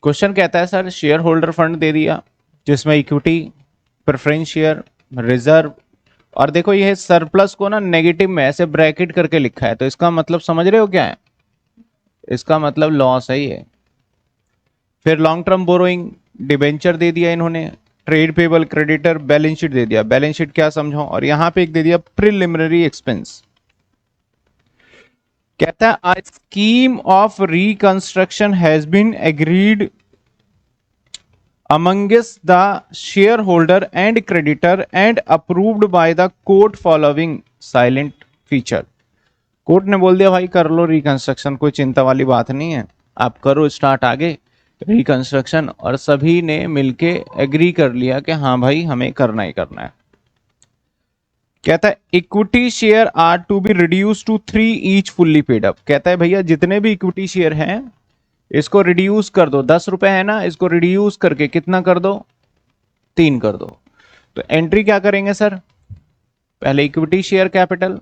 Question कहता है sir share holder fund दे दिया जिसमें इक्विटी, प्रेफरेंस शेयर, रिजर्व, और देखो ये सरप्लस को ना नेगेटिव में ऐसे ब्रैकेट करके लिखा है, तो इसका मतलब समझ रहे हो क्या है? इसका मतलब लॉस है ये। फिर लॉन्ग टर्म बोरोइंग, डिबेंचर दे दिया इन्होंने, trade payable creditor, balance sheet दे दिया। बैलेंस शीट क्या समझो, और यहां पे एक दे दिया प्रिलिमिनरी एक्सपेंस। कहता है a scheme of reconstruction has been agreed amongst the shareholder and creditor and approved by the court following silent feature। Court ने बोल दिया भाई कर लो रिकंस्ट्रक्शन, कोई चिंता वाली बात नहीं है, आप करो स्टार्ट आगे रिकंस्ट्रक्शन, और सभी ने मिलके एग्री कर लिया कि हाँ भाई हमें करना ही करना है। कहता है equity share are to be reduce to 3 each fully paid up. कहता है भैया जितने भी इक्विटी शेयर हैं इसको रिड्यूस कर दो, 10 रुपए है ना, इसको रिड्यूस करके कितना कर दो, 3 कर दो। तो एंट्री क्या करेंगे सर, पहले इक्विटी शेयर कैपिटल,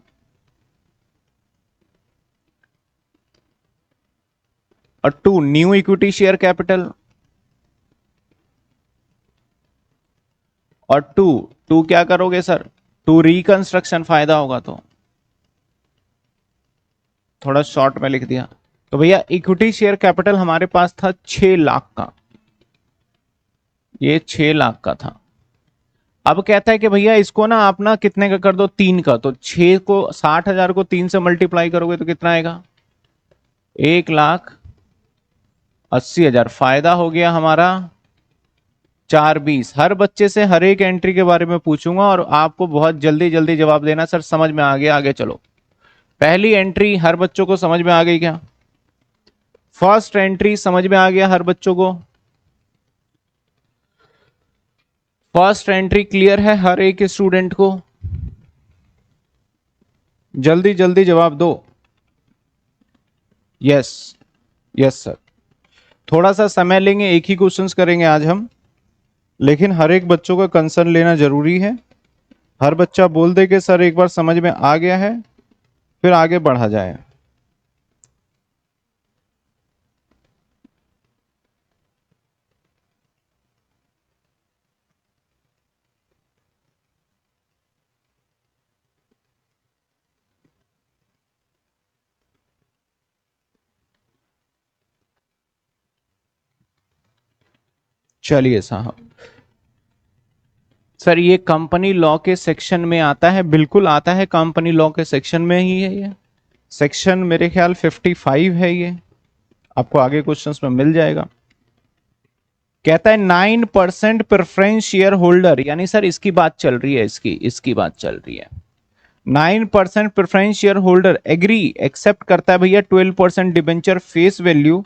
और 2 न्यू इक्विटी शेयर कैपिटल, और 2 2 क्या करोगे सर, 2 रिकंस्ट्रक्शन, फायदा होगा तो थोड़ा शॉर्ट में लिख दिया। तो भैया इक्विटी शेयर कैपिटल हमारे पास था 6 लाख का, ये 6 लाख का था। अब कहता है कि भैया इसको ना आप ना कितने का कर दो, 3 का। तो 6 को 60,000 को 3 से मल्टीप्लाई करोगे तो कितना आएगा, 1,80,000। फायदा हो गया हमारा 420। हर बच्चे से हर एक एंट्री के बारे में पूछूंगा और आपको बहुत जल्दी जल्दी जवाब देना। सर समझ में आ गया, आगे चलो। पहली एंट्री हर बच्चों को समझ में आ गई क्या? फर्स्ट एंट्री समझ में आ गया हर बच्चों को? फर्स्ट एंट्री क्लियर है हर एक स्टूडेंट को? जल्दी जल्दी जवाब दो। Yes, yes sir. थोड़ा सा समय लेंगे, एक ही क्वेश्चंस करेंगे आज हम, लेकिन हर एक बच्चों का कंसर्न लेना जरूरी है। हर बच्चा बोल दे कि सर एक बार समझ में आ गया है, फिर आगे बढ़ा जाए। चलिए साहब, सर ये कंपनी लॉ के सेक्शन में आता है, बिल्कुल आता है, कंपनी लॉ के सेक्शन में ही है ये। सेक्शन मेरे ख्याल 55 है ये, आपको आगे क्वेश्चंस में मिल जाएगा। कहता है 9% प्रेफरेंस शेयर होल्डर, यानी सर इसकी बात चल रही है, इसकी बात चल रही है। 9% preference share holder agree accept करता है भैया 12% debenture face value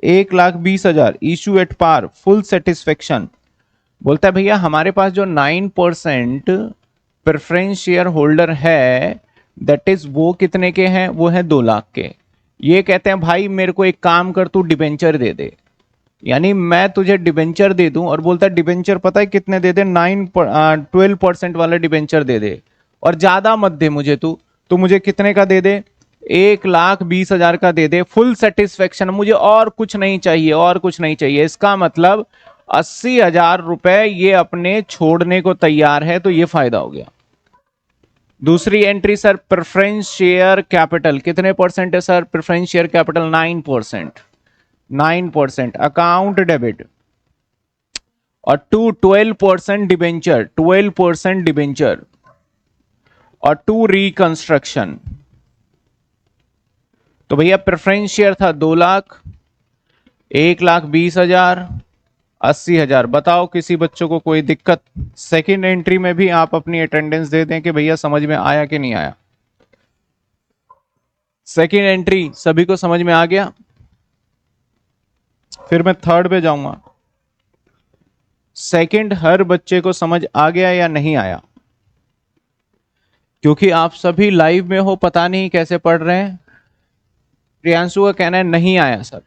1,20,000 issue at par full satisfaction. बोलता है भैया हमारे पास जो 9% प्रेफरेंस शेयर होल्डर है दैट इज वो कितने के हैं, वो है 2 लाख के। ये कहते हैं भाई मेरे को एक काम कर, तू डिबेंचर दे दे, यानी मैं तुझे डिबेंचर दे दूं। और बोलता है डिबेंचर पता है कितने दे दे, 12% वाला डिबेंचर दे दे, और ज्यादा मत दे मुझे तू, तो मुझे कितने का दे दे, 1,20,000 का दे दे फुल सेटिस्फेक्शन, मुझे और कुछ नहीं चाहिए, और कुछ नहीं चाहिए। इसका मतलब 80,000 रुपए ये अपने छोड़ने को तैयार है, तो ये फायदा हो गया। दूसरी entry sir preference share capital कितने परसेंट है sir, preference share capital 9%, 9% account debit, और 12% डिबेंचर, 12% डिबेंचर, और 2 रिकंस्ट्रक्शन। तो भैया प्रेफरेंस शेयर था 2 लाख, 1,20,000, 80,000। बताओ किसी बच्चों को कोई दिक्कत? सेकेंड एंट्री में भी आप अपनी अटेंडेंस दे दें कि भैया समझ में आया कि नहीं आया। सेकेंड एंट्री सभी को समझ में आ गया? फिर मैं थर्ड पे जाऊंगा। सेकंड हर बच्चे को समझ आ गया या नहीं आया? क्योंकि आप सभी लाइव में हो, पता नहीं कैसे पढ़ रहे हैं। प्रियांशु का कहना है नहीं आया सर।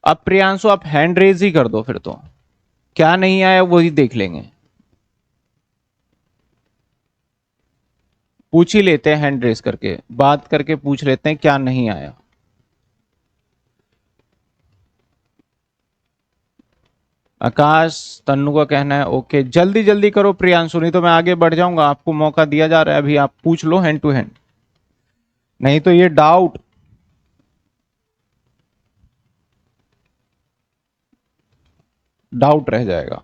अब प्रियांशु आप हैंड रेज ही कर दो, फिर तो क्या नहीं आया वही देख लेंगे। पूछ ही लेते हैं, हैंड रेज करके बात करके पूछ लेते हैं क्या नहीं आया। आकाश, तन्नू का कहना है ओके। जल्दी जल्दी करो प्रियांशु, नहीं तो मैं आगे बढ़ जाऊंगा। आपको मौका दिया जा रहा है अभी, आप पूछ लो हैंड टू हैंड, नहीं तो ये डाउट रह जाएगा।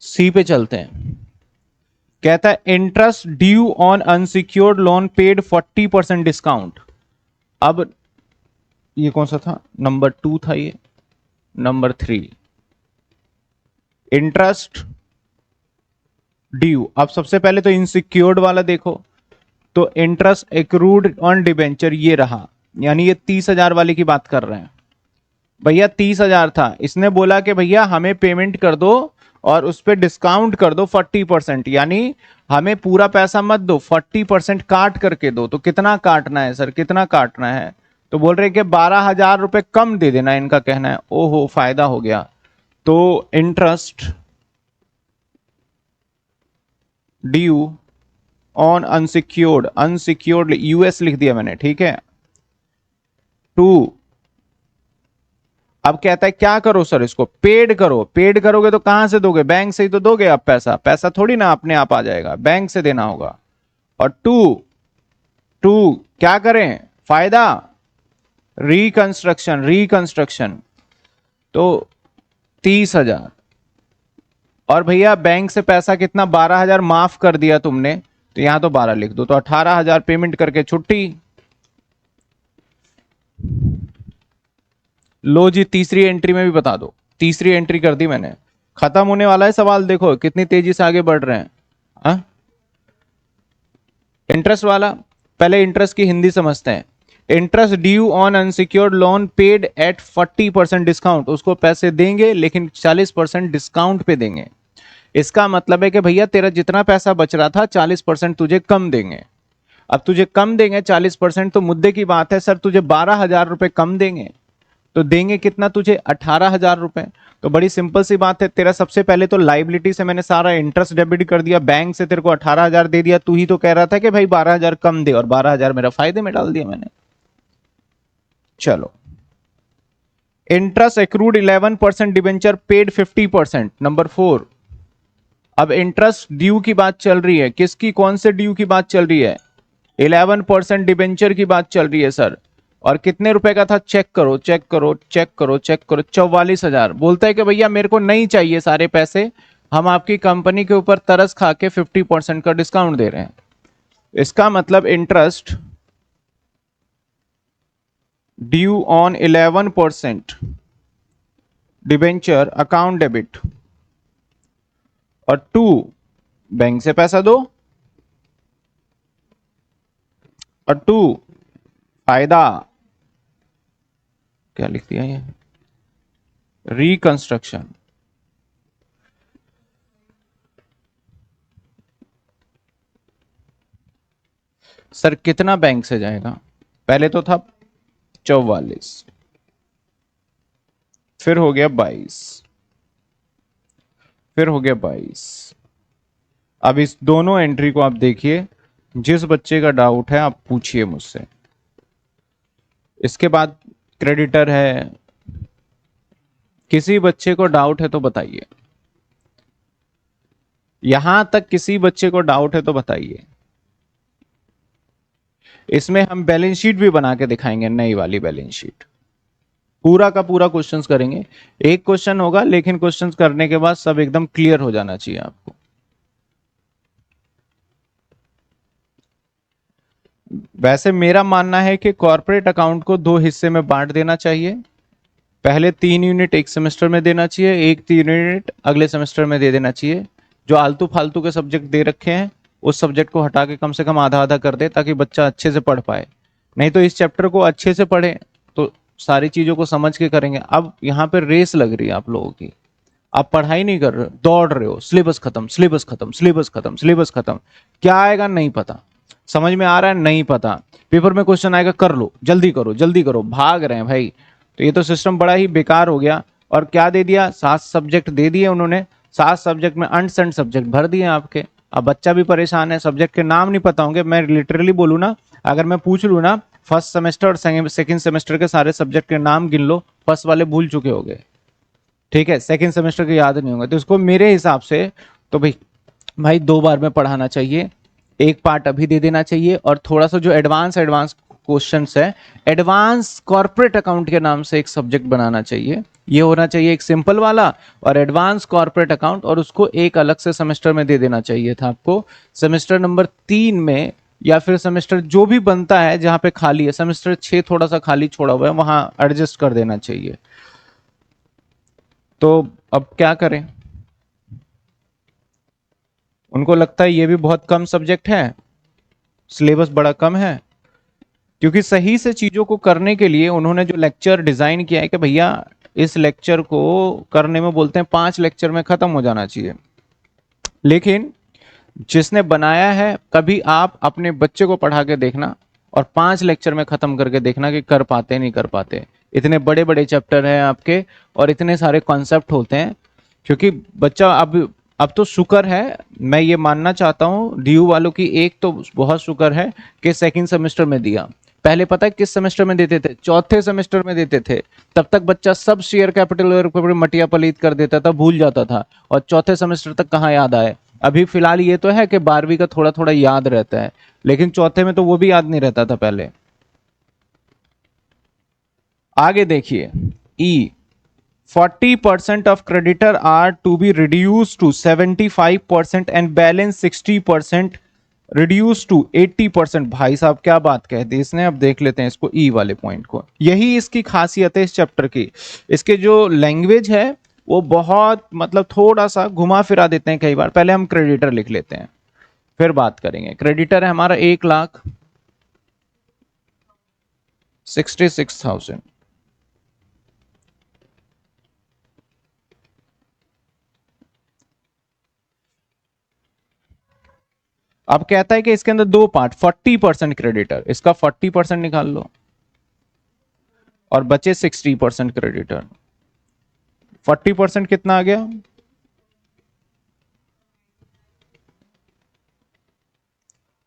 सी पे चलते हैं। कहता है interest due on unsecured loan paid 40% discount. अब ये कौन सा था, नंबर 2 था ये, नंबर 3 इंटरेस्ट ड्यू। अब सबसे पहले तो इनसिक्योर्ड वाला देखो, तो इंटरेस्ट एक्रूड ऑन डिबेंचर ये रहा, यानी ये 30,000 वाले की बात कर रहे हैं। भैया 30,000 था, इसने बोला कि भैया हमें पेमेंट कर दो और उस पर डिस्काउंट कर दो 40%, यानी हमें पूरा पैसा मत दो, 40% काट करके दो। तो कितना काटना है सर, कितना काटना है? तो बोल रहे कि 12,000 रुपए कम दे देना, इनका कहना है। ओहो, फायदा हो गया। तो interest due on unsecured, unsecured US लिख दिया मैंने, ठीक है। 2, अब कहता है क्या करो सर, इसको पेड करो। पेड करोगे तो कहां से दोगे? बैंक से ही तो दोगे। अब पैसा पैसा थोड़ी ना अपने आप आ जाएगा, बैंक से देना होगा। और टू टू क्या करें, फायदा रिकंस्ट्रक्शन, रिकंस्ट्रक्शन तो 30,000। और भैया बैंक से पैसा कितना, 12,000 माफ कर दिया तुमने, तो यहां तो 12 लिख दो, तो 18,000 पेमेंट करके छुट्टी। लो जी, तीसरी एंट्री में भी बता दो। तीसरी एंट्री कर दी मैंने, खत्म होने वाला है सवाल। देखो कितनी तेजी से आगे बढ़ रहे हैं। हाँ, इंटरेस्ट वाला, पहले इंटरेस्ट की हिंदी समझते हैं। Interest due on unsecured loan paid at 40% discount, उसको पैसे देंगे लेकिन 40% डिस्काउंट पे देंगे। इसका मतलब है कि भैया तेरा जितना पैसा बच रहा था 40% तुझे कम देंगे। अब तुझे कम देंगे 40%, तो मुद्दे की बात है सर तुझे 12,000 रुपए कम देंगे, तो देंगे कितना तुझे, 18,000 रुपए। तो बड़ी सिंपल सी बात है, तेरा सबसे पहले तो लाइबिलिटी से मैंने सारा इंटरेस्ट डेबिट कर दिया, बैंक से तेरे को 18,000 दे दिया। तू ही तो कह रहा था कि भाई 12,000 कम दे, और 12,000 मेरा फायदे में डाल दिया मैंने। चलो, interest accrued 11% debenture paid 50%, number 4। अब इंटरेस्ट ड्यू की बात चल रही है, किसकी, कौन से ड्यू की बात चल रही है? 11% डिबेंचर की बात चल रही है सर। और कितने रुपए का था, चेक करो चेक करो चेक करो चेक करो, 44,000। बोलता है कि भैया मेरे को नहीं चाहिए सारे पैसे, हम आपकी कंपनी के ऊपर तरस खा के 50% का डिस्काउंट दे रहे हैं। इसका मतलब interest due on 11% debenture account debit, और 2 बैंक से पैसा दो, और 2 फायदा, क्या लिख दिया ये, रिकंस्ट्रक्शन। सर कितना बैंक से जाएगा? पहले तो था 44, फिर हो गया 22, फिर हो गया 22। अब इस दोनों एंट्री को आप देखिए, जिस बच्चे का डाउट है आप पूछिए मुझसे। इसके बाद क्रेडिटर है, किसी बच्चे को डाउट है तो बताइए। यहां तक किसी बच्चे को डाउट है तो बताइए। इसमें हम बैलेंस शीट भी बना के दिखाएंगे, नई वाली बैलेंस शीट, पूरा का पूरा क्वेश्चंस करेंगे। एक क्वेश्चन होगा, लेकिन क्वेश्चंस करने के बाद सब एकदम क्लियर हो जाना चाहिए आपको। वैसे मेरा मानना है कि कॉर्पोरेट अकाउंट को 2 हिस्से में बांट देना चाहिए। पहले 3 यूनिट एक सेमेस्टर में देना चाहिए, एक 3 यूनिट अगले सेमेस्टर में दे देना चाहिए। जो आलतू फालतू के सब्जेक्ट दे रखे हैं उस सब्जेक्ट को हटा के कम से कम आधा आधा कर दे, ताकि बच्चा अच्छे से पढ़ पाए। नहीं तो इस चैप्टर को अच्छे से पढ़े तो सारी चीजों को समझ के करेंगे। अब यहाँ पे रेस लग रही है आप लोगों की, आप पढ़ाई नहीं कर रहे हो, दौड़ रहे हो, सिलेबस खत्म, सिलेबस खत्म, सिलेबस खत्म, सिलेबस खत्म। क्या आएगा नहीं पता, समझ में आ रहा है नहीं पता, पेपर में क्वेश्चन आएगा कर लो, जल्दी करो जल्दी करो, भाग रहे हैं भाई। तो ये तो सिस्टम बड़ा ही बेकार हो गया। और क्या दे दिया, 7 सब्जेक्ट दे दिए उन्होंने, 7 सब्जेक्ट में अनसेंट सब्जेक्ट भर दिए आपके। अब बच्चा भी परेशान है, सब्जेक्ट के नाम नहीं पता होंगे। मैं लिटरली बोलूँ ना, अगर मैं पूछ लूँ ना फर्स्ट सेमेस्टर और सेकेंड सेमेस्टर के सारे सब्जेक्ट के नाम गिन लो, फर्स्ट वाले भूल चुके होंगे। ठीक है, सेकंड सेमेस्टर के याद नहीं होंगे, तो इसको मेरे हिसाब से तो भाई भाई 2 बार में पढ़ाना चाहिए। एक पार्ट अभी दे देना चाहिए, और थोड़ा सा जो एडवांस एडवांस क्वेश्चंस है, एडवांस कॉर्पोरेट अकाउंट के नाम से एक सब्जेक्ट बनाना चाहिए। ये होना चाहिए एक सिंपल वाला और एडवांस कॉर्पोरेट अकाउंट, और उसको एक अलग से सेमेस्टर में दे देना चाहिए था आपको, सेमेस्टर नंबर 3 में, या फिर सेमेस्टर जो भी बनता है जहां पे खाली है, सेमेस्टर 6 थोड़ा सा खाली छोड़ा हुआ है, वहां एडजस्ट कर देना चाहिए। तो अब क्या करें? उनको लगता है ये भी बहुत कम सब्जेक्ट है, सिलेबस बड़ा कम है, क्योंकि सही से चीजों को करने के लिए उन्होंने जो लेक्चर डिजाइन किया है कि भैया इस लेक्चर को करने में बोलते हैं 5 लेक्चर में खत्म हो जाना चाहिए। लेकिन जिसने बनाया है, कभी आप अपने बच्चे को पढ़ा के देखना और 5 लेक्चर में खत्म करके देखना कि कर पाते नहीं कर पाते। इतने बड़े बड़े चैप्टर हैं आपके और इतने सारे कॉन्सेप्ट होते हैं, क्योंकि बच्चा अब तो शुक्र है, मैं ये मानना चाहता हूँ डीयू वालों की, एक तो बहुत शुक्र है कि सेकंड सेमेस्टर में दिया। पहले पता है किस सेमेस्टर में देते थे? चौथे सेमेस्टर में देते थे। तब तक बच्चा सब शेयर कैपिटल मटिया पलीत कर देता था, भूल जाता था, और चौथे सेमेस्टर तक कहाँ याद आए। अभी फिलहाल ये तो है कि 12वीं का थोड़ा थोड़ा याद रहता है, लेकिन चौथे में तो वो भी याद नहीं रहता था पहले। आगे देखिए, ई 40% of creditor are to be reduced to 75% and balance 60% reduced to 80%। भाई साहब क्या बात कह दी इसने। अब देख लेते हैं इसको, ई वाले पॉइंट को। यही इसकी खासियत है इस चैप्टर की। इसके जो लैंग्वेज है वो बहुत मतलब थोड़ा सा घुमा फिरा देते हैं कई बार। पहले हम क्रेडिटर लिख लेते हैं, फिर बात करेंगे। क्रेडिटर है हमारा 1,66,000। अब कहता है कि इसके अंदर 2 पार्ट, 40% क्रेडिटर, इसका 40% निकाल लो और बचे 60% क्रेडिटर। 40% कितना आ गया?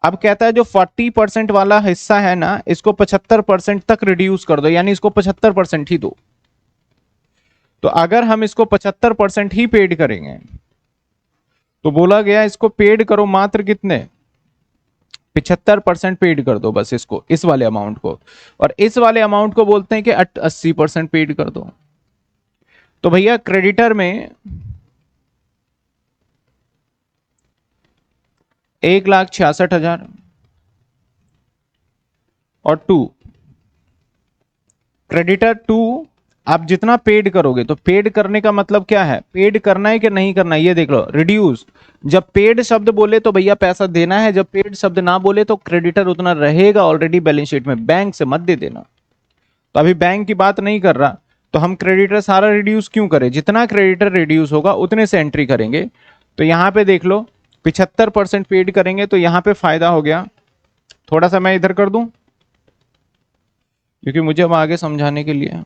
अब कहता है जो 40% वाला हिस्सा है ना, इसको 75% तक रिड्यूस कर दो, यानी इसको 75% ही दो। तो अगर हम इसको 75% ही पेड करेंगे, तो बोला गया इसको पेड करो मात्र कितने? 75% पेड कर दो बस इसको, इस वाले अमाउंट को। और इस वाले अमाउंट को बोलते हैं कि 80% पेड कर दो। तो भैया क्रेडिटर में 1,66,000 और क्रेडिटर 2। आप जितना पेड करोगे, तो पेड करने का मतलब क्या है? पेड करना है कि नहीं करना है, ये देख लो। रिड्यूस, जब पेड शब्द बोले तो भैया पैसा देना है, जब पेड शब्द ना बोले तो क्रेडिटर उतना रहेगा ऑलरेडी बैलेंस शीट में, बैंक से मत दे देना। तो अभी बैंक की बात नहीं कर रहा, तो हम क्रेडिटर सारा रिड्यूस क्यों करें? जितना क्रेडिटर रिड्यूस होगा उतने से एंट्री करेंगे। तो यहां पे देख लो, 75% पेड करेंगे तो यहां पे फायदा हो गया। थोड़ा सा मैं इधर कर दूं, क्योंकि मुझे अब आगे समझाने के लिए।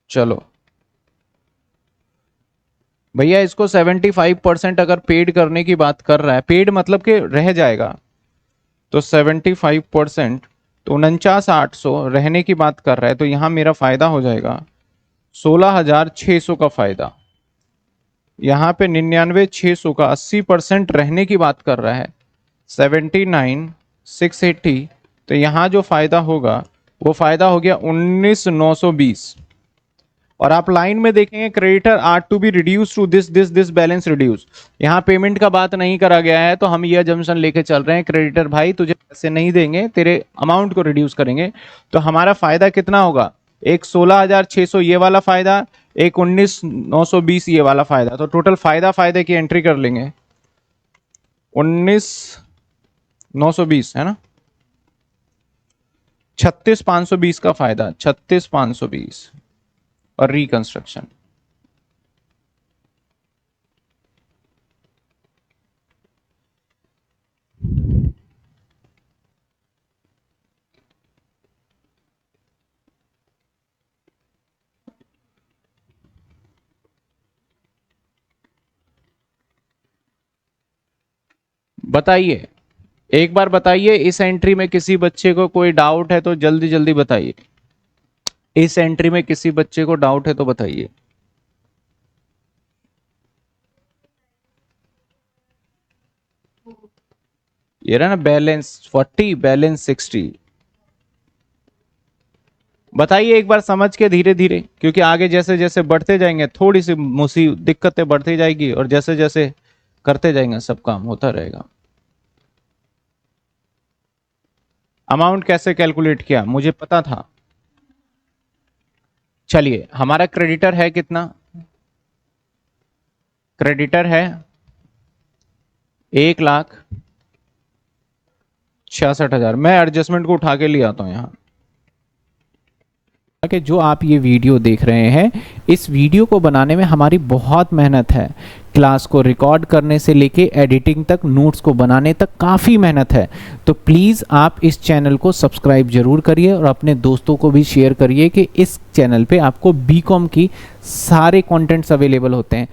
चलो भैया, इसको 75% अगर पेड करने की बात कर रहा है, पेड मतलब कि रह जाएगा, तो 75%, तो 49,800 रहने की बात कर रहा है, तो यहां मेरा फायदा हो जाएगा 16,600 का फायदा। यहां पे 99,600 का 80% रहने की बात कर रहा है, 79,680। तो यहां जो फायदा होगा वो फायदा हो गया 19,920। और आप लाइन में देखेंगे, creditor are to be reduce to this this this balance reduce. यहाँ पेमेंट का बात नहीं करा गया है, तो हम ये अजम्पशन लेके चल रहे हैं क्रेडिटर भाई तुझे पैसे नहीं देंगे, तेरे अमाउंट को रिड्यूस करेंगे। तो हमारा फायदा कितना होगा? एक 16,600 ये वाला फायदा, एक 19,920 ये वाला फायदा। तो टोटल फायदा फायदे की एंट्री कर लेंगे, 19,920 है ना, 36,520 का फायदा, 36,520। और रिकंस्ट्रक्शन, बताइए एक बार बताइए, इस एंट्री में किसी बच्चे को कोई डाउट है तो जल्दी जल्दी बताइए। इस एंट्री में किसी बच्चे को डाउट है तो बताइए। ये रहा ना बैलेंस 40, बैलेंस 60। बताइए एक बार समझ के धीरे धीरे, क्योंकि आगे जैसे जैसे बढ़ते जाएंगे थोड़ी सी दिक्कतें बढ़ती जाएगी, और जैसे जैसे करते जाएंगे सब काम होता रहेगा। अमाउंट कैसे कैलकुलेट किया मुझे पता था। चलिए, हमारा क्रेडिटर है कितना? क्रेडिटर है 1,66,000। मैं एडजस्टमेंट को उठा के ले आता हूं यहां कि जो आप ये वीडियो देख रहे हैं, इस वीडियो को बनाने में हमारी बहुत मेहनत है। क्लास को रिकॉर्ड करने से लेके एडिटिंग तक, नोट्स को बनाने तक काफ़ी मेहनत है। तो प्लीज़ आप इस चैनल को सब्सक्राइब जरूर करिए और अपने दोस्तों को भी शेयर करिए कि इस चैनल पे आपको बीकॉम की सारे कंटेंट्स अवेलेबल होते हैं।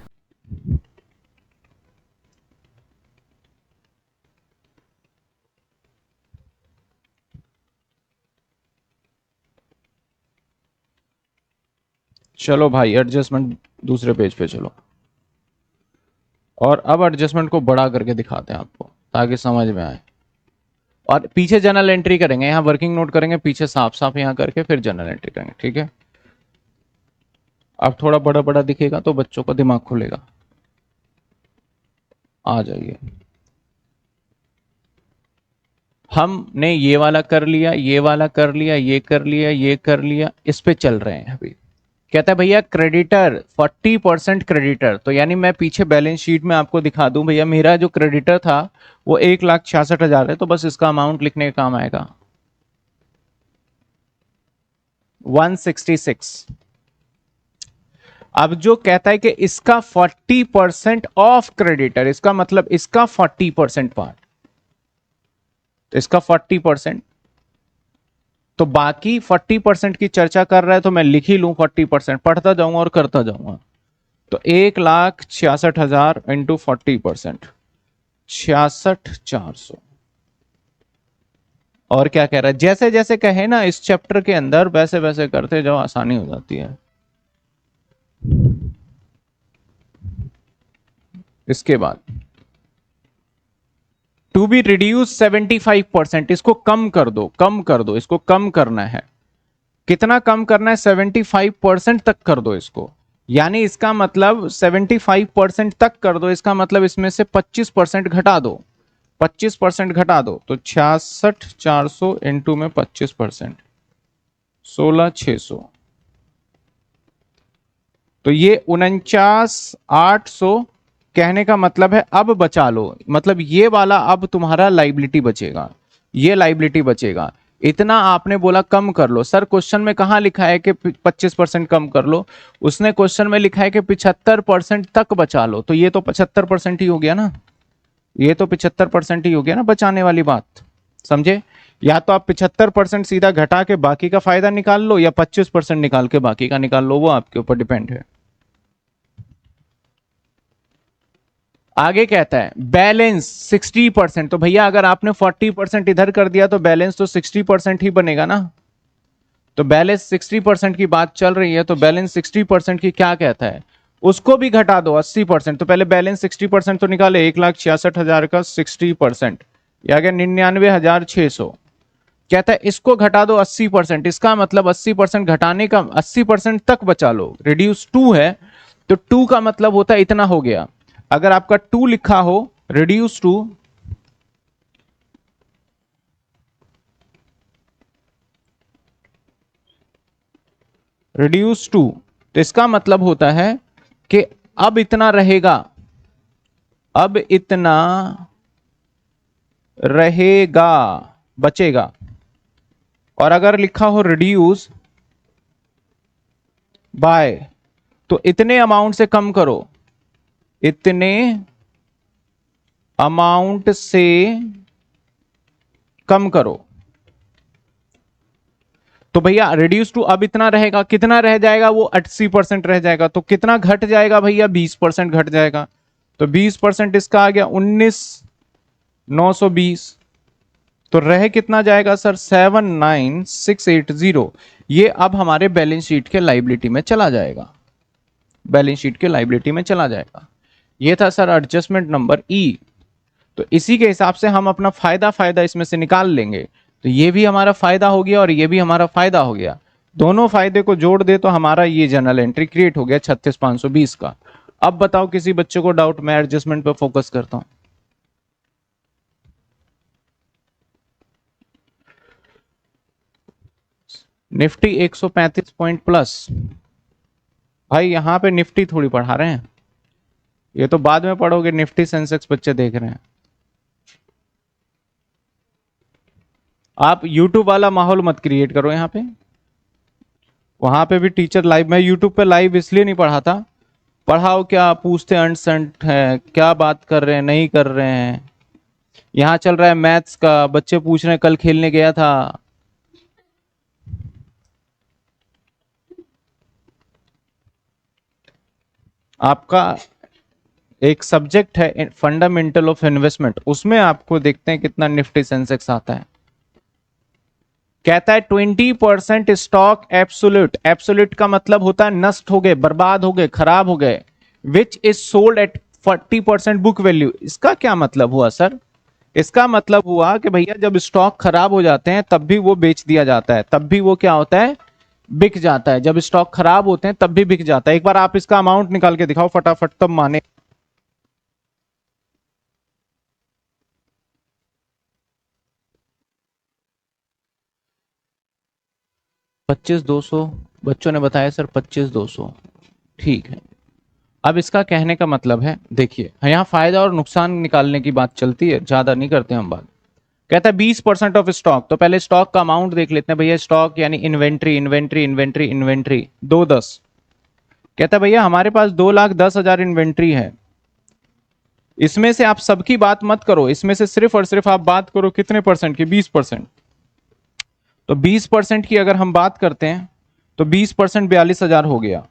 चलो भाई, एडजस्टमेंट दूसरे पेज पे चलो, और अब एडजस्टमेंट को बड़ा करके दिखाते हैं आपको ताकि समझ में आए। और पीछे जनरल एंट्री करेंगे, यहाँ वर्किंग नोट करेंगे, पीछे साफ साफ यहाँ करके फिर जनरल एंट्री करेंगे, ठीक है? अब थोड़ा बड़ा बड़ा दिखेगा तो बच्चों का दिमाग खुलेगा। आ जाइए। हमने ये वाला कर लिया, ये वाला कर लिया, ये कर लिया, ये कर लिया, इस पे चल रहे हैं अभी। कहता है भैया क्रेडिटर 40% क्रेडिटर, तो यानी मैं पीछे बैलेंस शीट में आपको दिखा दूं, भैया मेरा जो क्रेडिटर था वो 1,66,000 है, तो बस इसका अमाउंट लिखने का काम आएगा 166। अब जो कहता है कि इसका 40% ऑफ क्रेडिटर, इसका मतलब इसका 40% पार्ट, तो इसका 40%, तो बाकी 40% की चर्चा कर रहा है तो मैं लिख ही लूं 40%, पढ़ता जाऊंगा और करता जाऊंगा। तो 1,66,000 इंटू 40%, 66,400। और क्या कह रहा है, जैसे जैसे कहे ना इस चैप्टर के अंदर वैसे वैसे करते जाओ, आसानी हो जाती है। इसके बाद टू बी रिड्यूस 75%, इसको कम कर दो, कम कर दो, इसको कम करना है। कितना कम करना है? 75% तक कर दो इसको। यानी इसका मतलब 75% तक कर दो, इसका मतलब इसमें से 25% घटा दो, 25% घटा दो, तो 66,400 इंटू में 25%, 16,600, तो ये 49,800। कहने का मतलब है अब बचा लो, मतलब ये वाला अब तुम्हारा लाइबिलिटी बचेगा, ये लाइबिलिटी बचेगा। इतना आपने बोला कम कर लो। सर क्वेश्चन में कहां लिखा है कि 25% कम कर लो? उसने क्वेश्चन में लिखा है कि 75% तक बचा लो, तो ये तो 75% ही हो गया ना, ये तो 75% ही हो गया ना बचाने वाली बात, समझे? या तो आप 75% सीधा घटा के बाकी का फायदा निकाल लो, या 25% निकाल के बाकी का निकाल लो, वो आपके ऊपर डिपेंड है। आगे कहता है बैलेंस 60%, तो भैया अगर आपने 40% इधर कर दिया तो बैलेंस तो 60% ही बनेगा ना। तो बैलेंस 60% की बात चल रही है, तो बैलेंस 60% की क्या कहता है, उसको भी घटा दो 80%। तो पहले बैलेंस 60% तो निकाले, 1,66,000 का 60%, या गया 99,600। कहता है इसको घटा दो 80%, इसका मतलब 80% घटाने का 80% तक बचा लो। रिड्यूस 2 है, तो 2 का मतलब होता है इतना हो गया। अगर आपका 2 लिखा हो, रिड्यूस 2, रिड्यूस 2, तो इसका मतलब होता है कि अब इतना रहेगा, अब इतना रहेगा, बचेगा। और अगर लिखा हो रिड्यूस बाय, तो इतने अमाउंट से कम करो, इतने अमाउंट से कम करो। तो भैया रिड्यूस टू अब इतना रहेगा, कितना रह जाएगा? वो 80% रह जाएगा। तो कितना घट जाएगा भैया? 20% घट जाएगा। तो 20% इसका आ गया 19,920। तो रह कितना जाएगा सर 79680। ये अब हमारे बैलेंस शीट के लाइबिलिटी में चला जाएगा, बैलेंस शीट के लाइबिलिटी में चला जाएगा। ये था सर एडजस्टमेंट नंबर ई। तो इसी के हिसाब से हम अपना फायदा इसमें से निकाल लेंगे। तो ये भी हमारा फायदा हो गया और ये भी हमारा फायदा हो गया, दोनों फायदे को जोड़ दे तो हमारा ये जर्नल एंट्री क्रिएट हो गया 36520 का। अब बताओ किसी बच्चे को डाउट, मैं एडजस्टमेंट पे फोकस करता हूं। निफ्टी 135 पॉइंट प्लस, भाई यहां पे निफ्टी थोड़ी पढ़ा रहे हैं, ये तो बाद में पढ़ोगे, निफ्टी सेंसेक्स बच्चे देख रहे हैं। आप यूट्यूब वाला माहौल मत क्रिएट करो यहाँ पे, वहां पे भी टीचर लाइव, मैं यूट्यूब पे लाइव इसलिए नहीं पढ़ाता, पढ़ाओ क्या पूछते अंट है, क्या बात कर रहे हैं नहीं कर रहे हैं। यहाँ चल रहा है मैथ्स का, बच्चे पूछ रहे हैं कल खेलने गया था। आपका एक सब्जेक्ट है फंडामेंटल ऑफ इन्वेस्टमेंट, उसमें आपको देखते हैं कितना निफ्टी सेंसेक्स आता है। कहता है 20% स्टॉक एब्सोल्यूट, एब्सोल्यूट का मतलब होता है नष्ट हो गए, बर्बाद हो गए, खराब हो गए, which is sold at 40% book value. इसका क्या मतलब हुआ सर? इसका मतलब हुआ कि भैया जब स्टॉक खराब हो जाते हैं तब भी वो बेच दिया जाता है, तब भी वो क्या होता है, बिक जाता है। जब स्टॉक खराब होते हैं तब भी बिक जाता है। एक बार आप इसका अमाउंट निकाल के दिखाओ फटाफट, तब माने। 25,200 बच्चों ने बताया सर, 25,200 ठीक है। अब इसका कहने का मतलब है, देखिए यहाँ फायदा और नुकसान निकालने की बात चलती है, ज्यादा नहीं करते हम बात। कहता है 20% ऑफ स्टॉक, तो पहले स्टॉक का अमाउंट देख लेते हैं भैया। स्टॉक यानी इन्वेंट्री, इन्वेंट्री इन्वेंट्री इन्वेंट्री 210। कहता है भैया हमारे पास 2,10,000 इन्वेंट्री है, इसमें से आप सबकी बात मत करो, इसमें से सिर्फ और सिर्फ आप बात करो कितने परसेंट की, 20%। तो 20% की अगर हम बात करते हैं तो 20% 42,000 हो गया।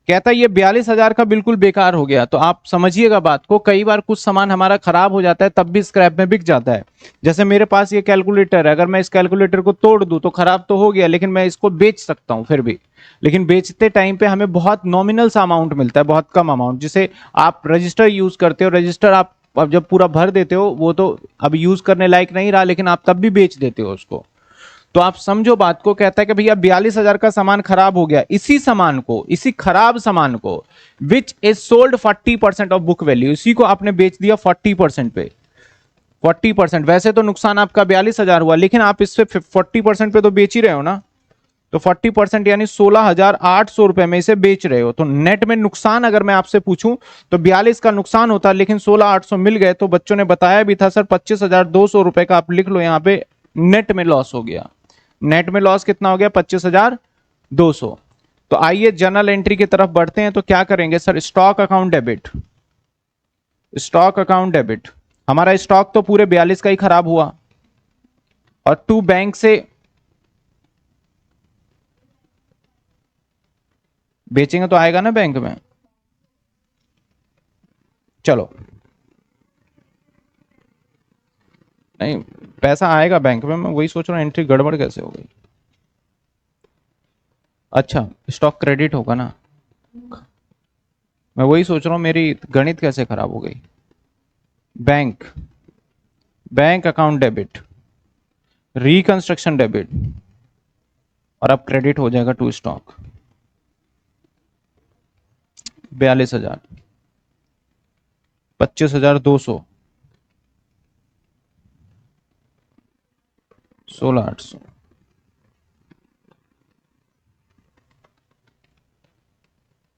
कहता है ये 42,000 का बिल्कुल बेकार हो गया। तो आप समझिएगा बात को, कई बार कुछ सामान हमारा खराब हो जाता है तब भी स्क्रैप में बिक जाता है। जैसे मेरे पास ये कैलकुलेटर है, अगर मैं इस कैलकुलेटर को तोड़ दूं तो खराब तो हो गया, लेकिन मैं इसको बेच सकता हूं फिर भी। लेकिन बेचते टाइम पे हमें बहुत नॉमिनल सा अमाउंट मिलता है, बहुत कम अमाउंट। जिसे आप रजिस्टर यूज करते हो, रजिस्टर आप अब जब पूरा भर देते हो वो तो अब यूज करने लायक नहीं रहा, लेकिन आप तब भी बेच देते हो उसको। तो आप समझो बात को। कहता है कि भैया 42,000 का सामान खराब हो गया, इसी सामान को, इसी खराब सामान को which is sold 40% of book value, इसी को आपने बेच दिया 40% पे। 40%, वैसे तो नुकसान आपका 42,000 हुआ, लेकिन आप इससे 40% पे तो बेच ही रहे हो ना। तो 40% यानी 16,800 रुपए में इसे बेच रहे हो। तो नेट में नुकसान अगर मैं आपसे पूछूं तो 42 का नुकसान होता, लेकिन 16,800 मिल गए। तो बच्चों ने बताया भी था सर 25,200 रुपए का, आप लिख लो यहां पे, नेट में लॉस हो गया। नेट में लॉस कितना हो गया, 25,200। तो आइए जर्नल एंट्री की तरफ बढ़ते हैं। तो क्या करेंगे sir, stock account debit, stock account debit. हमारा स्टॉक तो पूरे 42 का ही खराब हुआ, और टू बैंक से बेचेंगे तो आएगा ना बैंक में। चलो नहीं, पैसा आएगा बैंक में, मैं वही सोच रहा हूं एंट्री गड़बड़ कैसे हो गई। अच्छा स्टॉक क्रेडिट होगा ना, मैं वही सोच रहा हूं मेरी गणित कैसे खराब हो गई। Bank, bank account debit, reconstruction debit, और अब क्रेडिट हो जाएगा टू स्टॉक 42,000, 25,200, 16,800।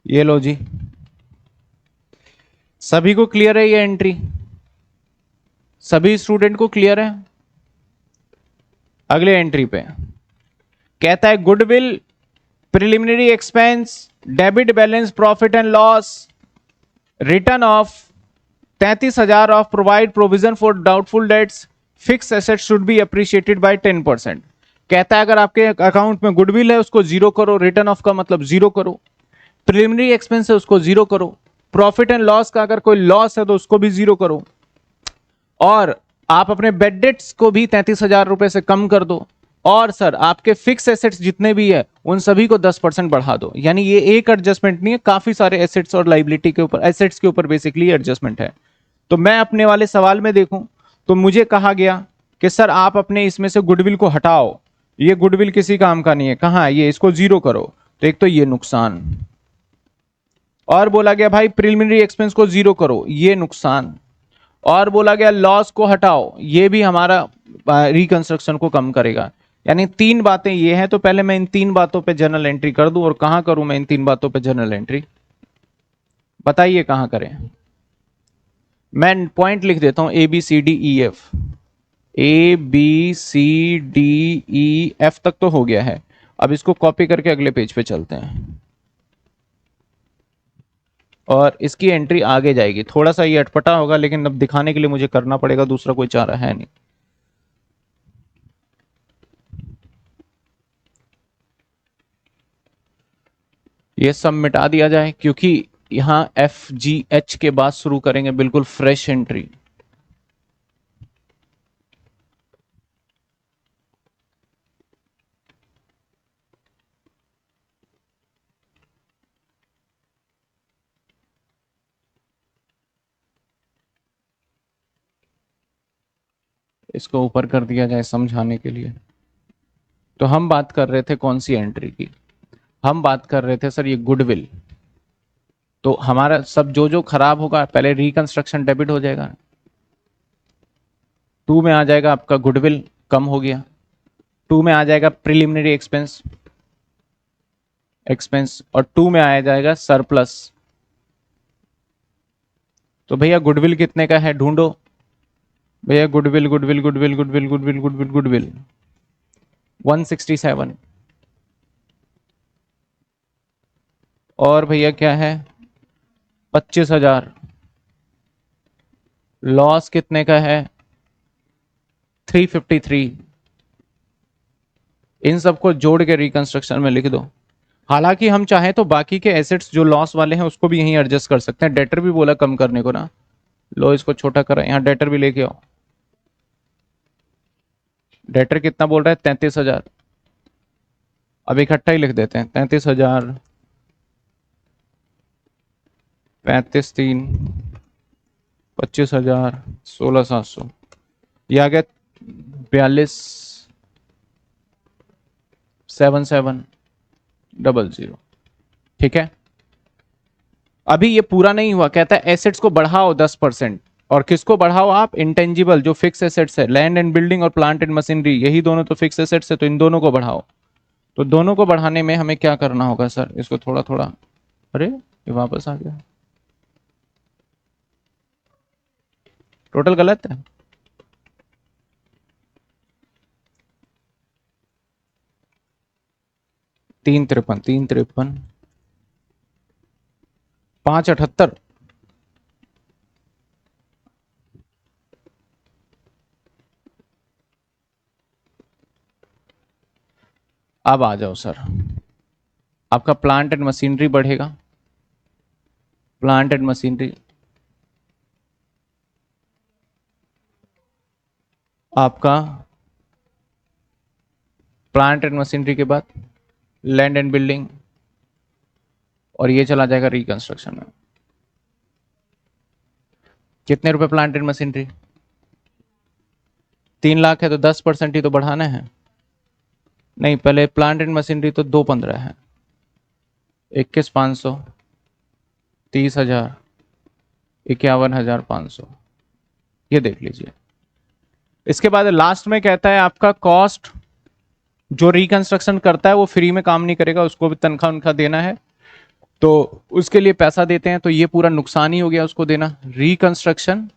ये लो जी, सभी को क्लियर है ये एंट्री? सभी स्टूडेंट को क्लियर है? अगले एंट्री पे कहता है goodwill, preliminary expense, debit balance, profit and loss, return of 33,000 of provide provision for doubtful debts, fix asset should be appreciated by 10%। कहता है अगर आपके अकाउंट में गुडविल है उसको जीरो करो, रिटर्न ऑफ का मतलब जीरो करो, प्रिलिमिनरी एक्सपेंस है उसको जीरो करो, प्रॉफिट एंड लॉस का अगर कोई लॉस है तो उसको भी जीरो करो, और आप अपने बेड डेट्स को भी 33,000 रुपए से कम कर दो, और सर आपके फिक्स एसेट्स जितने भी है उन सभी को 10% बढ़ा दो। यानी ये एक एडजस्टमेंट नहीं है, काफी सारे एसेट्स और लाइबिलिटी के ऊपर, एसेट्स के ऊपर बेसिकली एडजस्टमेंट है। तो मैं अपने वाले सवाल में देखूं तो मुझे कहा गया कि सर आप अपने इसमें से गुडविल को हटाओ, ये गुडविल किसी काम का नहीं है, कहां है ये, इसको जीरो करो। तो एक तो ये नुकसान, और बोला गया भाई प्रिलिमिनरी एक्सपेंस को जीरो करो, ये नुकसान, और बोला गया लॉस को हटाओ, ये भी हमारा रिकंस्ट्रक्शन को कम करेगा। यानी तीन बातें ये हैं। तो पहले मैं इन तीन बातों पे जर्नल एंट्री कर दूं, और कहां करूं मैं इन तीन बातों पे जर्नल एंट्री, बताइए कहां करें। मैं पॉइंट लिख देता हूं A B C D E F, A B C D E F तक तो हो गया है। अब इसको कॉपी करके अगले पेज पे चलते हैं, और इसकी एंट्री आगे जाएगी। थोड़ा सा ये अटपटा होगा, लेकिन अब दिखाने के लिए मुझे करना पड़ेगा, दूसरा कोई चारा है नहीं। ये सब मिटा दिया जाए, क्योंकि यहां एफ जी एच के बाद शुरू करेंगे बिल्कुल फ्रेश एंट्री। इसको ऊपर कर दिया जाए समझाने के लिए। तो हम बात कर रहे थे कौन सी एंट्री की, हम बात कर रहे थे सर ये गुडविल। तो हमारा सब जो जो खराब होगा पहले रिकंस्ट्रक्शन डेबिट हो जाएगा, टू में आ जाएगा आपका गुडविल कम हो गया, टू में आ जाएगा प्रिलिमिनरी एक्सपेंस एक्सपेंस, और टू में आया जाएगा सरप्लस। तो भैया गुडविल कितने का है ढूंढो भैया, goodwill goodwill goodwill goodwill goodwill goodwill goodwill 167। और भैया क्या है 25,000। लॉस कितने का है 353। इन सबको जोड़ के रिकंस्ट्रक्शन में लिख दो। हालांकि हम चाहें तो बाकी के एसेट्स जो लॉस वाले हैं उसको भी यहीं एडजस्ट कर सकते हैं। डेटर भी बोला कम करने को ना, लो इसको छोटा करा, यहाँ डेटर भी लेके आओ। डेटर कितना बोल रहा है 33,000। अब इकट्ठा ही लिख देते हैं 33,000, 35,300, 25,000, 16,700, ये आ गया 42,770। ठीक है, अभी ये पूरा नहीं हुआ, कहता है एसेट्स को बढ़ाओ 10%। और किसको बढ़ाओ आप, इंटेंजिबल जो फिक्स एसेट्स है, लैंड एंड बिल्डिंग और प्लांट एंड मशीनरी, यही दोनों तो फिक्स एसेट्स है, तो इन दोनों को बढ़ाओ। तो दोनों को बढ़ाने में हमें क्या करना होगा सर, इसको थोड़ा थोड़ा, अरे ये वापस आ गया, टोटल गलत है। तीन तिरपन, 578। अब आ जाओ सर, आपका प्लांट एंड मशीनरी बढ़ेगा, प्लांट एंड मशीनरी आपका, प्लांट एंड मशीनरी के बाद लैंड एंड बिल्डिंग, और ये चला जाएगा रिकंस्ट्रक्शन में। कितने रुपए प्लांट एंड मशीनरी, 3 लाख है, तो 10% ही तो बढ़ाना है। नहीं, पहले प्लांट एंड मशीनरी तो 215 है, 21,500, 30,000, 51,500, ये देख लीजिए। इसके बाद लास्ट में कहता है आपका कॉस्ट, जो रिकंस्ट्रक्शन करता है वो फ्री में काम नहीं करेगा, उसको भी तनख्वाह उनका देना है, तो उसके लिए पैसा देते हैं, तो ये पूरा नुकसान ही हो गया उसको देना। रिकंस्ट्रक्शन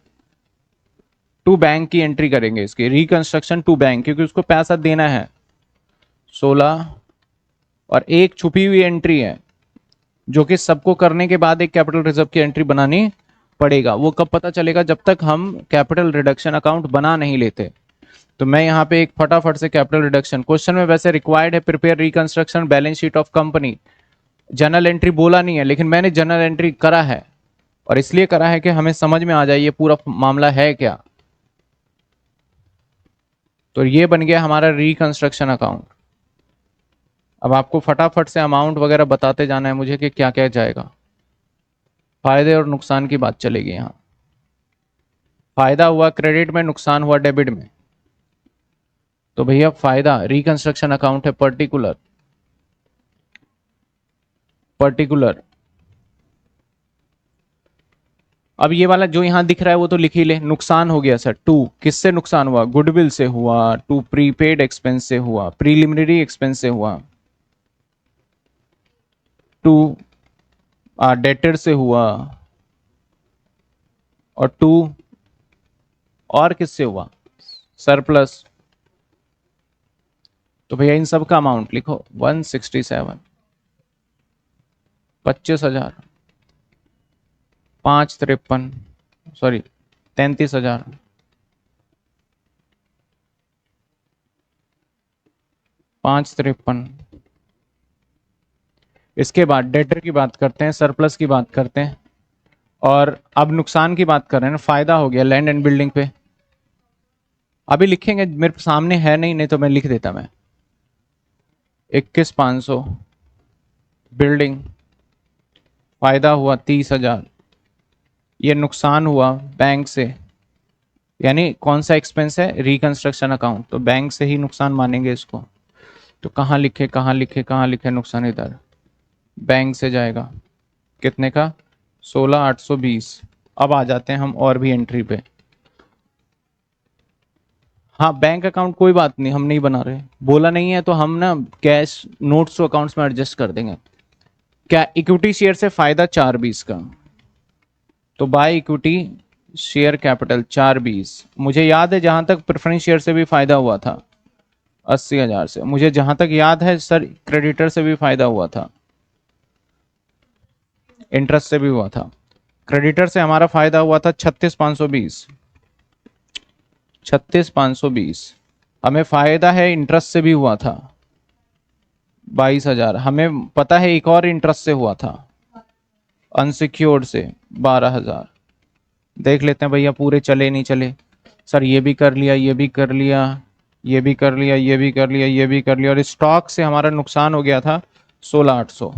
टू बैंक की एंट्री करेंगे इसकी, रिकंस्ट्रक्शन टू बैंक, क्योंकि उसको पैसा देना है 16। और एक छुपी हुई एंट्री है जो कि सबको करने के बाद एक कैपिटल रिजर्व की एंट्री बनानी पड़ेगा। वो कब पता चलेगा, जब तक हम कैपिटल रिडक्शन अकाउंट बना नहीं लेते। तो मैं यहाँ पे एक फटाफट से कैपिटल रिडक्शन, क्वेश्चन में वैसे रिक्वायर्ड है prepare reconstruction balance sheet of company, general entry बोला नहीं है, लेकिन मैंने जनरल एंट्री करा है, और इसलिए करा है कि हमें समझ में आ जाए ये पूरा मामला है क्या। तो ये बन गया हमारा रिकंस्ट्रक्शन अकाउंट। अब आपको फटाफट से अमाउंट वगैरह बताते जाना है मुझे कि क्या क्या जाएगा। फायदे और नुकसान की बात चलेगी यहाँ। फायदा हुआ क्रेडिट में, नुकसान हुआ डेबिट में। तो भैया फायदा रिकंस्ट्रक्शन अकाउंट है पर्टिकुलर, पर्टिकुलर। अब ये वाला जो यहां दिख रहा है वो तो लिख ही ले। नुकसान हो गया सर, टू किससे नुकसान हुआ? गुडविल से हुआ, टू प्रीपेड एक्सपेंस से हुआ, प्रीलिमिनरी एक्सपेंस से हुआ, टू डेटर से हुआ, और टू और किससे हुआ? सरप्लस। तो भैया इन सब का अमाउंट लिखो 167, 25,000, 553, सॉरी 33,000, 553। इसके बाद डेटर की बात करते हैं, सरप्लस की बात करते हैं, और अब नुकसान की बात कर रहे हैं ना। फायदा हो गया लैंड एंड बिल्डिंग पे, अभी लिखेंगे, मेरे सामने है नहीं तो मैं लिख देता। मैं 21,500 बिल्डिंग, फायदा हुआ 30,000। ये नुकसान हुआ बैंक से, यानी कौन सा एक्सपेंस है? रिकंस्ट्रक्शन अकाउंट, तो बैंक से ही नुकसान मानेंगे इसको। तो कहाँ लिखे, कहाँ लिखे, कहाँ लिखे नुकसान? इधर बैंक से जाएगा। कितने का? 16,820। अब आ जाते हैं हम और भी एंट्री पे। हाँ बैंक अकाउंट कोई बात नहीं, हम नहीं बना रहे, बोला नहीं है तो हम ना कैश नोट्स टू अकाउंट्स में एडजस्ट कर देंगे। क्या इक्विटी शेयर से फायदा 420 का, तो बाय इक्विटी शेयर कैपिटल 420। मुझे याद है जहां तक प्रेफरेंस शेयर से भी फायदा हुआ था 80,000 से। मुझे जहां तक याद है सर क्रेडिटर से भी फायदा हुआ था, इंटरेस्ट से भी हुआ था। क्रेडिटर से हमारा फायदा हुआ था 36,520, 36,520। हमें फायदा है इंटरेस्ट से भी हुआ था 22,000। हमें पता है एक और इंटरेस्ट से हुआ था अनसिक्योर्ड से 12,000। देख लेते हैं भैया पूरे चले नहीं चले। सर ये भी कर लिया, ये भी कर लिया, ये भी कर लिया, ये भी कर लिया, ये भी कर लिया, और स्टॉक से हमारा नुकसान हो गया था 16,800।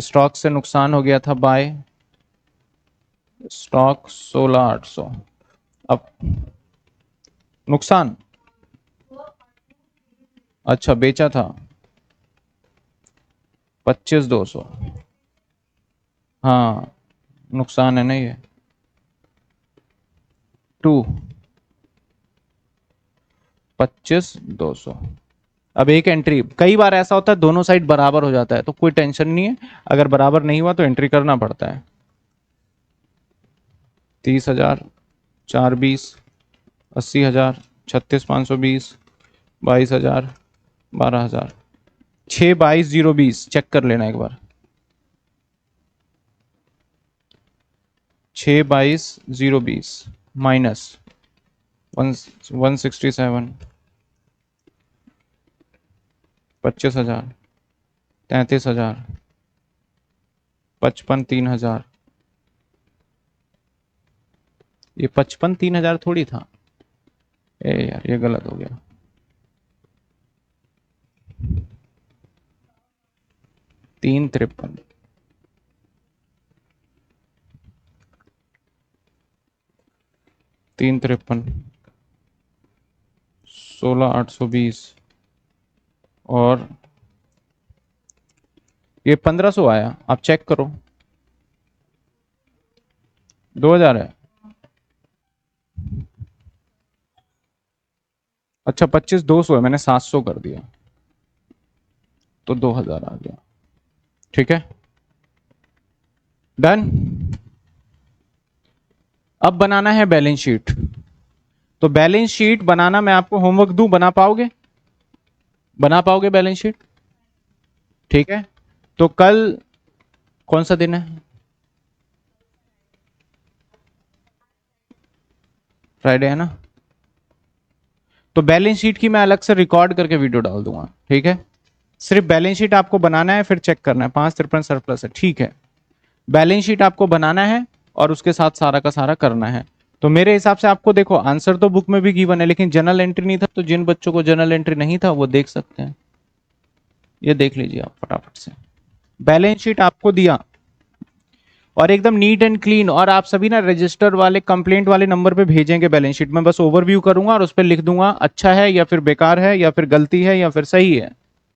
स्टॉक से नुकसान हो गया था बाय स्टॉक 16,800। अब नुकसान, अच्छा बेचा था 25,200। हाँ नुकसान है ना ये। टू 25,200। अब एक एंट्री, कई बार ऐसा होता है दोनों साइड बराबर हो जाता है तो कोई टेंशन नहीं है, अगर बराबर नहीं हुआ तो एंट्री करना पड़ता है। 30,000, 420, 80,000, 36,520, 22,000, 12,000, 622,020। चेक कर लेना एक बार, 622,020 माइनस 167, 25,000, 33,000, 55,300। ये 55,300 थोड़ी था, ए यार ये गलत हो गया। 353, 353, 16,820, और ये 1,500 आया। आप चेक करो 2,000 है। अच्छा 25,200 है, मैंने 700 कर दिया तो 2,000 आ गया। ठीक है डन। अब बनाना है बैलेंस शीट। तो बैलेंस शीट बनाना मैं आपको होमवर्क दूं, बना पाओगे? बना पाओगे बैलेंस शीट? ठीक है तो कल कौन सा दिन है? फ्राइडे है ना। तो बैलेंस शीट की मैं अलग से रिकॉर्ड करके वीडियो डाल दूंगा। ठीक है सिर्फ बैलेंस शीट आपको बनाना है, फिर चेक करना है। 553 सरप्लस है, ठीक है। बैलेंस शीट आपको बनाना है और उसके साथ सारा का सारा करना है। तो मेरे हिसाब से आपको देखो आंसर तो बुक में भी गिवन है, लेकिन जर्नल एंट्री नहीं था, तो जिन बच्चों को जर्नल एंट्री नहीं था वो देख सकते हैं। ये देख लीजिए आप फटाफट से। बैलेंस शीट आपको दिया और एकदम नीट एंड क्लीन, और आप सभी ना रजिस्टर वाले कंप्लेंट वाले नंबर पे भेजेंगे बैलेंस शीट। मैं बस ओवरव्यू करूंगा और उस पर लिख दूंगा अच्छा है या फिर बेकार है या फिर गलती है या फिर सही है।